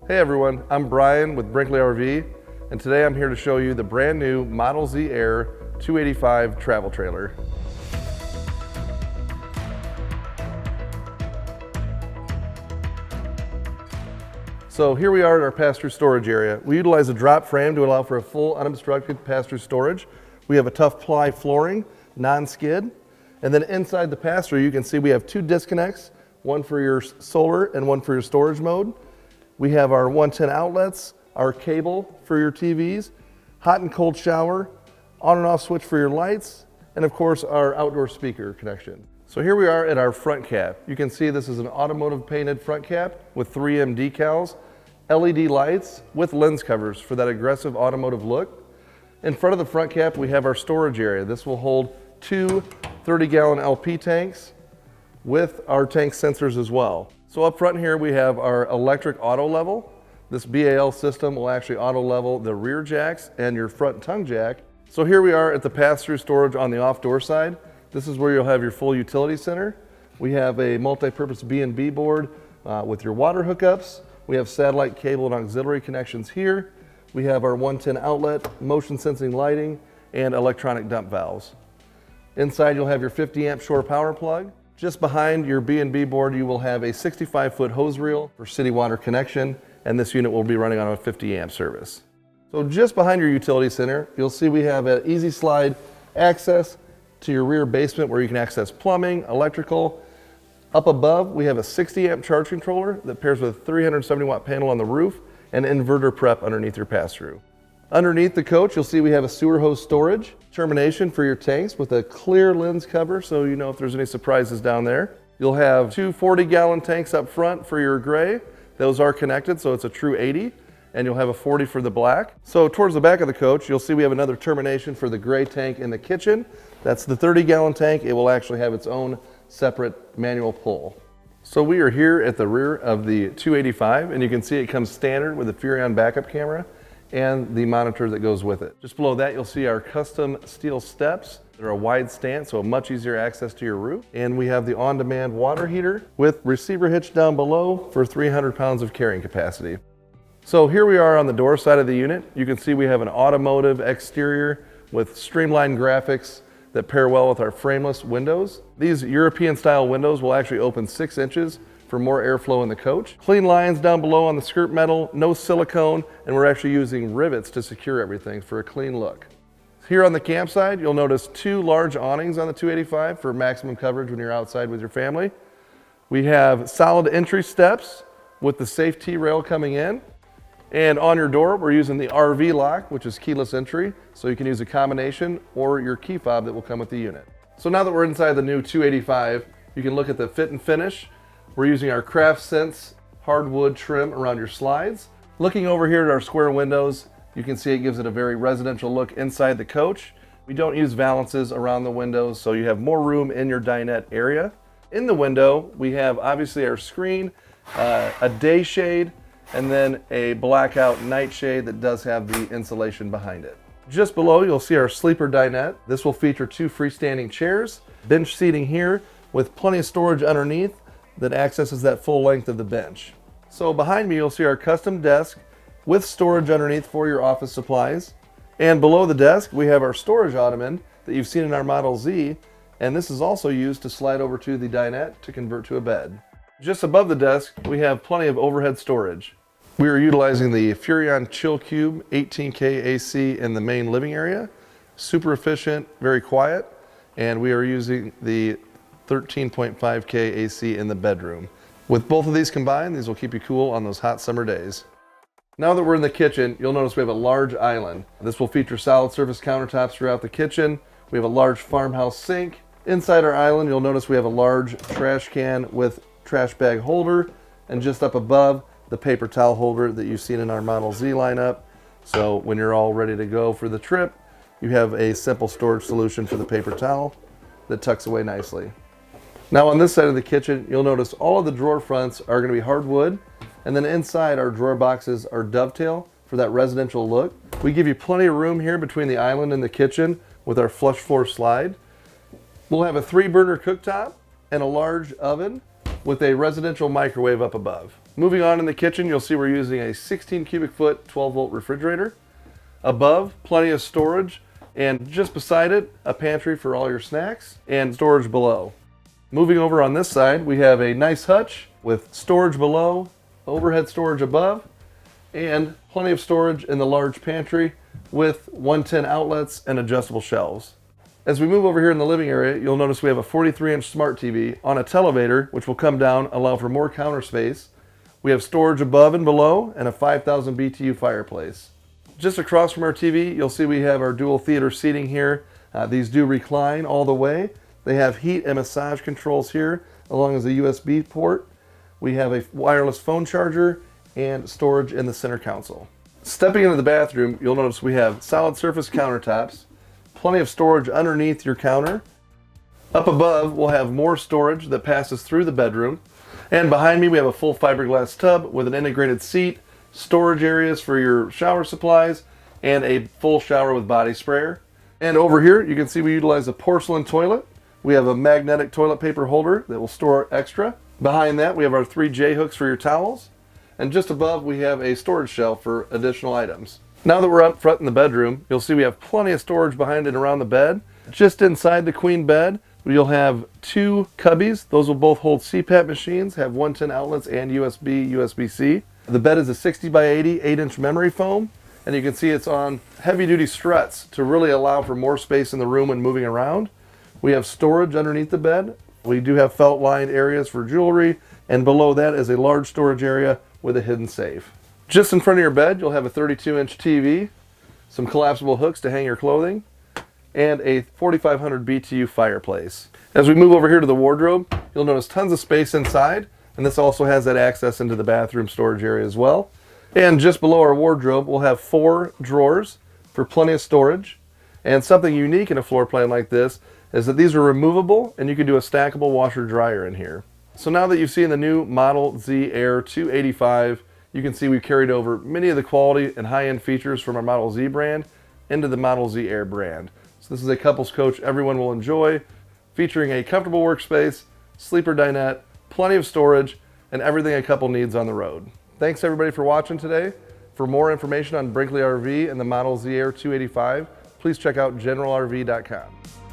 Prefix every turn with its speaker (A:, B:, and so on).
A: Hey everyone, I'm Brian with Brinkley RV, and today I'm here to show you the brand new Model Z Air 285 travel trailer. So here we are at our pass-through storage area. We utilize a drop frame to allow for a full unobstructed pass-through storage. We have a tough ply flooring, non-skid. And then inside the pass-through, you can see we have two disconnects, one for your solar and one for your storage mode. We have our 110 outlets, our cable for your TVs, hot and cold shower, on and off switch for your lights, and of course our outdoor speaker connection. So here we are at our front cap. You can see this is an automotive painted front cap with 3M decals, LED lights with lens covers for that aggressive automotive look. In front of the front cap, we have our storage area. This will hold two 30-gallon LP tanks with our tank sensors as well. So up front here, we have our electric auto level. This BAL system will actually auto level the rear jacks and your front tongue jack. So here we are at the pass-through storage on the off-door side. This is where you'll have your full utility center. We have a multi-purpose B&B board with your water hookups. We have satellite cable and auxiliary connections here. We have our 110 outlet, motion sensing lighting, and electronic dump valves. Inside you'll have your 50 amp shore power plug. Just behind your B&B board you will have a 65-foot hose reel for city water connection, and this unit will be running on a 50 amp service. So just behind your utility center, you'll see we have an easy slide access to your rear basement where you can access plumbing, electrical. Up above, we have a 60 amp charge controller that pairs with a 370 watt panel on the roof and inverter prep underneath your pass-through. Underneath the coach, you'll see we have a sewer hose storage, termination for your tanks with a clear lens cover so you know if there's any surprises down there. You'll have two 40-gallon tanks up front for your gray. Those are connected, so it's a true 80, and you'll have a 40 for the black. So towards the back of the coach, you'll see we have another termination for the gray tank in the kitchen. That's the 30-gallon tank. It will actually have its own separate manual pull. So we are here at the rear of the 285, and you can see it comes standard with a Furrion backup camera and the monitor that goes with it. Just below that, you'll see our custom steel steps. They're a wide stance, so a much easier access to your roof. And we have the on-demand water heater with receiver hitch down below for 300 pounds of carrying capacity. So here we are on the door side of the unit. You can see we have an automotive exterior with streamlined graphics that pair well with our frameless windows. These European style windows will actually open 6 inches for more airflow in the coach. Clean lines down below on the skirt metal, no silicone, and we're actually using rivets to secure everything for a clean look. Here on the campsite, you'll notice 2 large awnings on the 285 for maximum coverage when you're outside with your family. We have solid entry steps with the safe T-rail coming in. And on your door, we're using the RV lock, which is keyless entry, so you can use a combination or your key fob that will come with the unit. So now that we're inside the new 285, you can look at the fit and finish. We're using our Craft Sense hardwood trim around your slides. Looking over here at our square windows, you can see it gives it a very residential look inside the coach. We don't use valances around the windows, so you have more room in your dinette area. In the window, we have obviously our screen, a day shade, and then a blackout night shade that does have the insulation behind it. Just below, you'll see our sleeper dinette. This will feature 2 freestanding chairs, bench seating here with plenty of storage underneath that accesses that full length of the bench. So behind me, you'll see our custom desk with storage underneath for your office supplies. And below the desk, we have our storage ottoman that you've seen in our Model Z, and this is also used to slide over to the dinette to convert to a bed. Just above the desk, we have plenty of overhead storage. We are utilizing the Furrion Chill Cube 18K AC in the main living area. Super efficient, very quiet, and we are using the 13.5K AC in the bedroom. With both of these combined, these will keep you cool on those hot summer days. Now that we're in the kitchen, you'll notice we have a large island. This will feature solid surface countertops throughout the kitchen. We have a large farmhouse sink. Inside our island, you'll notice we have a large trash can with trash bag holder, and just up above, the paper towel holder that you've seen in our Model Z lineup. So when you're all ready to go for the trip, you have a simple storage solution for the paper towel that tucks away nicely. Now on this side of the kitchen, you'll notice all of the drawer fronts are going to be hardwood, and then inside our drawer boxes are dovetail for that residential look. We give you plenty of room here between the island and the kitchen with our flush floor slide. We'll have a 3-burner cooktop and a large oven with a residential microwave up above. Moving on in the kitchen, you'll see we're using a 16 cubic foot 12 volt refrigerator. Above, plenty of storage, and just beside it, a pantry for all your snacks and storage below. Moving over on this side, we have a nice hutch with storage below, overhead storage above, and plenty of storage in the large pantry with 110 outlets and adjustable shelves. As we move over here in the living area, you'll notice we have a 43-inch smart TV on a televator, which will come down, allow for more counter space. We have storage above and below, and a 5,000 BTU fireplace. Just across from our TV, you'll see we have our dual theater seating here. These do recline all the way. They have heat and massage controls here, along with a USB port. We have a wireless phone charger and storage in the center console. Stepping into the bathroom, you'll notice we have solid surface countertops, plenty of storage underneath your counter. Up above, we'll have more storage that passes through the bedroom. And behind me, we have a full fiberglass tub with an integrated seat, storage areas for your shower supplies, and a full shower with body sprayer. And over here, you can see we utilize a porcelain toilet. We have a magnetic toilet paper holder that will store extra. Behind that, we have our 3 J-hooks for your towels. And just above, we have a storage shelf for additional items. Now that we're up front in the bedroom, you'll see we have plenty of storage behind and around the bed. Just inside the queen bed, you'll have 2 cubbies. Those will both hold CPAP machines, have 110 outlets and USB, USB-C. The bed is a 60 by 80, 8-inch memory foam, and you can see it's on heavy-duty struts to really allow for more space in the room when moving around. We have storage underneath the bed. We do have felt-lined areas for jewelry, and below that is a large storage area with a hidden safe. Just in front of your bed, you'll have a 32-inch TV, some collapsible hooks to hang your clothing, and a 4,500 BTU fireplace. As we move over here to the wardrobe, you'll notice tons of space inside, and this also has that access into the bathroom storage area as well. And just below our wardrobe, we'll have 4 drawers for plenty of storage. And something unique in a floor plan like this is that these are removable, and you can do a stackable washer dryer in here. So now that you've seen the new Model Z Air 285, you can see we've carried over many of the quality and high-end features from our Model Z brand into the Model Z Air brand. So this is a couples coach everyone will enjoy, featuring a comfortable workspace, sleeper dinette, plenty of storage, and everything a couple needs on the road. Thanks everybody for watching today. For more information on Brinkley RV and the Model Z Air 285, please check out generalrv.com.